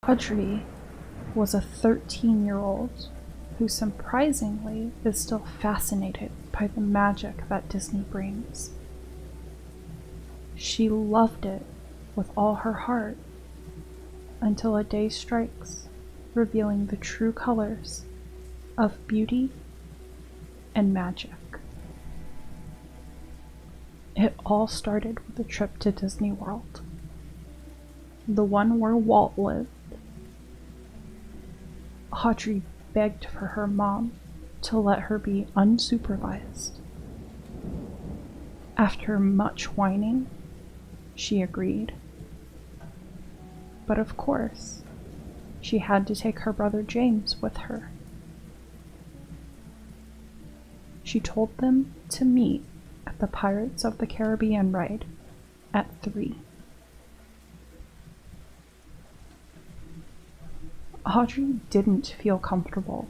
Audrey was a 13-year-old who surprisingly is still fascinated by the magic that Disney brings. She loved it with all her heart until a day strikes, revealing the true colors of beauty and magic. It all started with a trip to Disney World, the one where Walt lived. Audrey begged for her mom to let her be unsupervised. After much whining, she agreed. But of course, she had to take her brother James with her. She told them to meet at the Pirates of the Caribbean ride at 3. Audrey didn't feel comfortable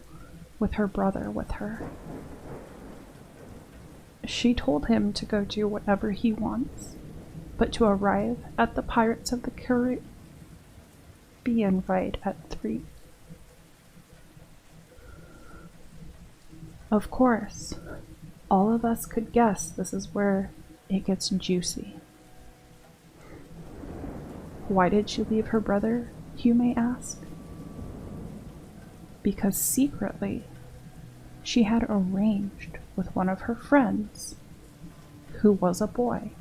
with her brother with her. She told him to go do whatever he wants, but to arrive at the Pirates of the Caribbean ride at 3. Of course, all of us could guess this is where it gets juicy. Why did she leave her brother, you may ask? Because secretly, she had arranged with one of her friends, who was a boy,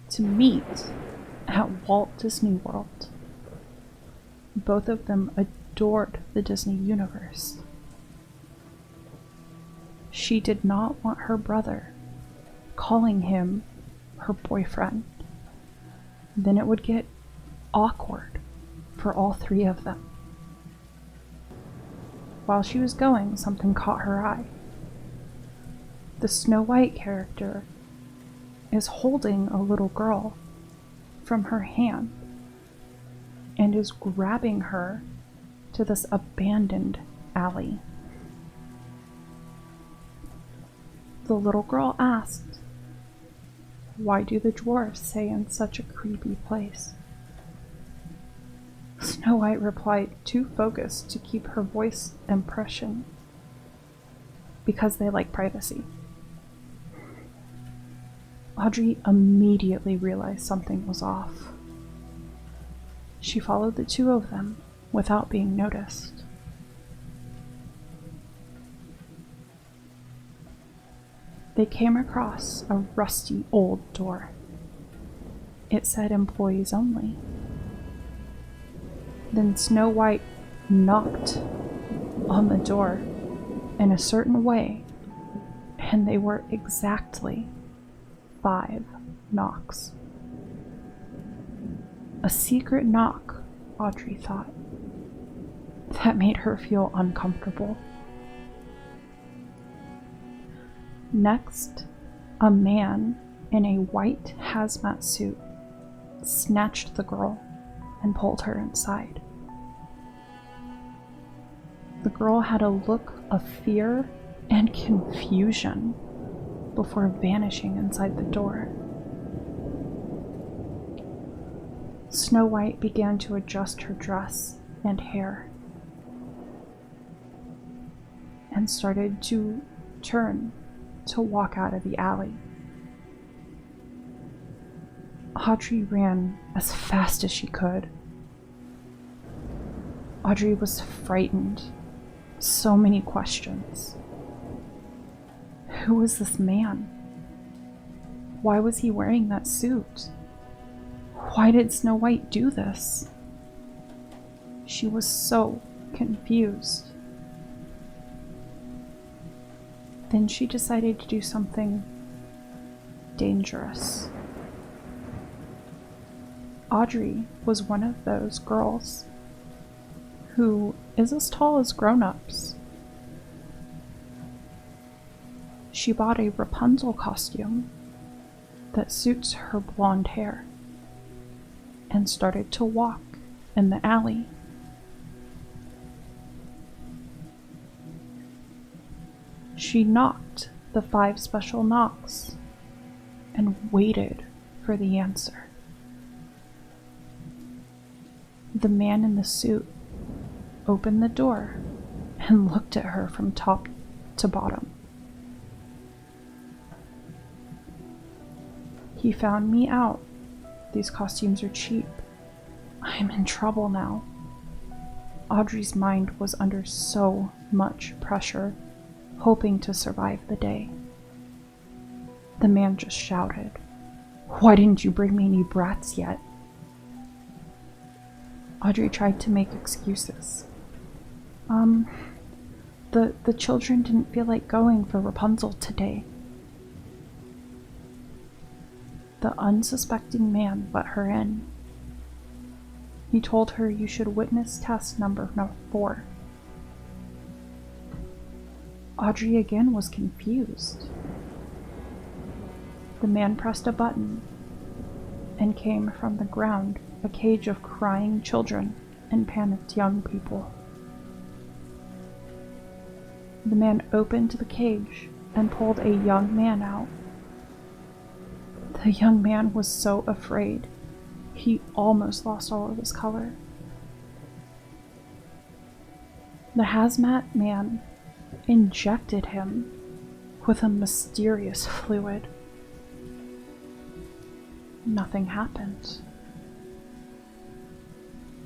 to meet at Walt Disney World. Both of them adored the Disney universe. She did not want her brother calling him her boyfriend. Then it would get awkward for all 3 of them. While she was going, something caught her eye. The Snow White character is holding a little girl from her hand and is grabbing her to this abandoned alley. The little girl asked, "Why do the dwarves stay in such a creepy place?" Snow White replied, too focused to keep her voice impression, "Because they like privacy." Audrey immediately realized something was off. She followed the 2 of them without being noticed. They came across a rusty old door. It said employees only. Then Snow White knocked on the door in a certain way, and they were exactly 5 knocks. A secret knock, Audrey thought. That made her feel uncomfortable. Next, a man in a white hazmat suit snatched the girl and pulled her inside. The girl had a look of fear and confusion before vanishing inside the door. Snow White began to adjust her dress and hair and started to turn to walk out of the alley. Audrey ran as fast as she could. Audrey was frightened. So many questions. Who was this man? Why was he wearing that suit? Why did Snow White do this? She was so confused. Then she decided to do something dangerous. Audrey was one of those girls who is as tall as grown-ups. She bought a Rapunzel costume that suits her blonde hair and started to walk in the alley. She knocked the 5 special knocks and waited for the answer. The man in the suit opened the door and looked at her from top to bottom. He found me out. These costumes are cheap. I'm in trouble now. Audrey's mind was under so much pressure, hoping to survive the day. The man just shouted, "Why didn't you bring me any brats yet?" Audrey tried to make excuses. The children didn't feel like going for Rapunzel today. The unsuspecting man let her in. He told her you should witness test number 4. Audrey again was confused. The man pressed a button, and came from the ground a cage of crying children and panicked young people. The man opened the cage and pulled a young man out. The young man was so afraid, he almost lost all of his color. The hazmat man injected him with a mysterious fluid. Nothing happened.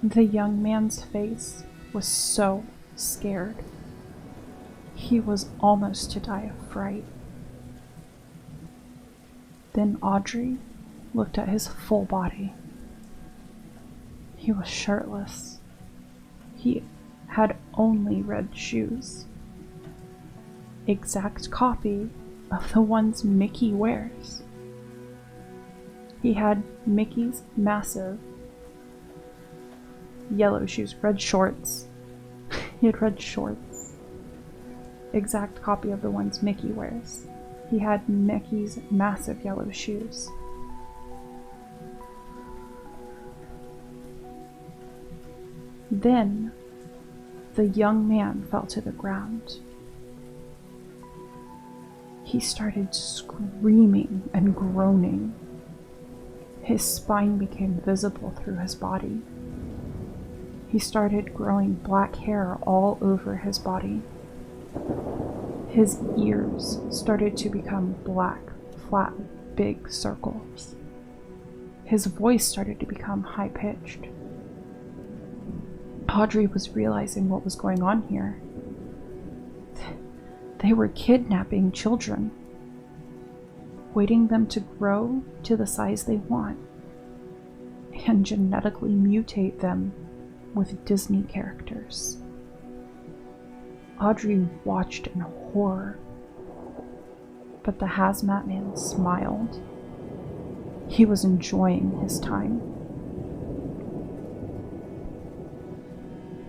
The young man's face was so scared. He was almost to die of fright. Then Audrey looked at his full body. He was shirtless. He had only red shoes. Exact copy of the ones Mickey wears. He had Mickey's massive yellow shoes, red shorts. He had red shorts. Exact copy of the ones Mickey wears. He had Mickey's massive yellow shoes. Then, the young man fell to the ground. He started screaming and groaning. His spine became visible through his body. He started growing black hair all over his body. His ears started to become black, flat, big circles. His voice started to become high-pitched. Audrey was realizing what was going on here. They were kidnapping children, waiting them to grow to the size they want, and genetically mutate them with Disney characters. Audrey watched in horror, but the hazmat man smiled. He was enjoying his time.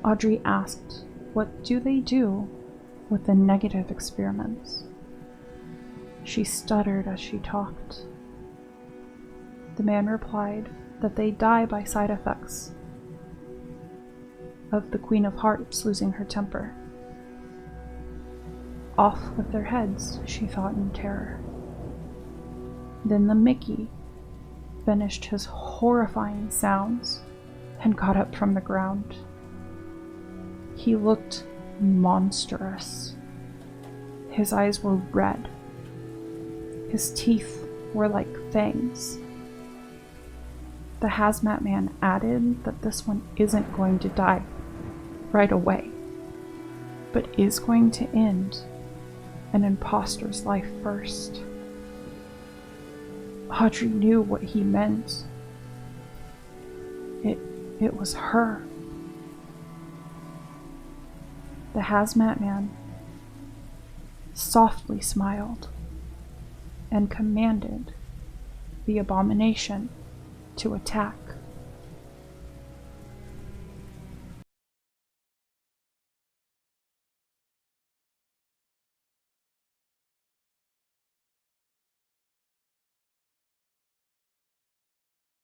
Audrey asked, "What do they do with the negative experiments?" She stuttered as she talked. The man replied that they die by side effects of the Queen of Hearts losing her temper. Off with their heads, she thought in terror. Then the Mickey finished his horrifying sounds and got up from the ground. He looked monstrous. His eyes were red. His teeth were like fangs. The hazmat man added that this one isn't going to die right away, but is going to end an imposter's life first. Audrey knew what he meant. It was her. The hazmat man softly smiled and commanded the abomination to attack.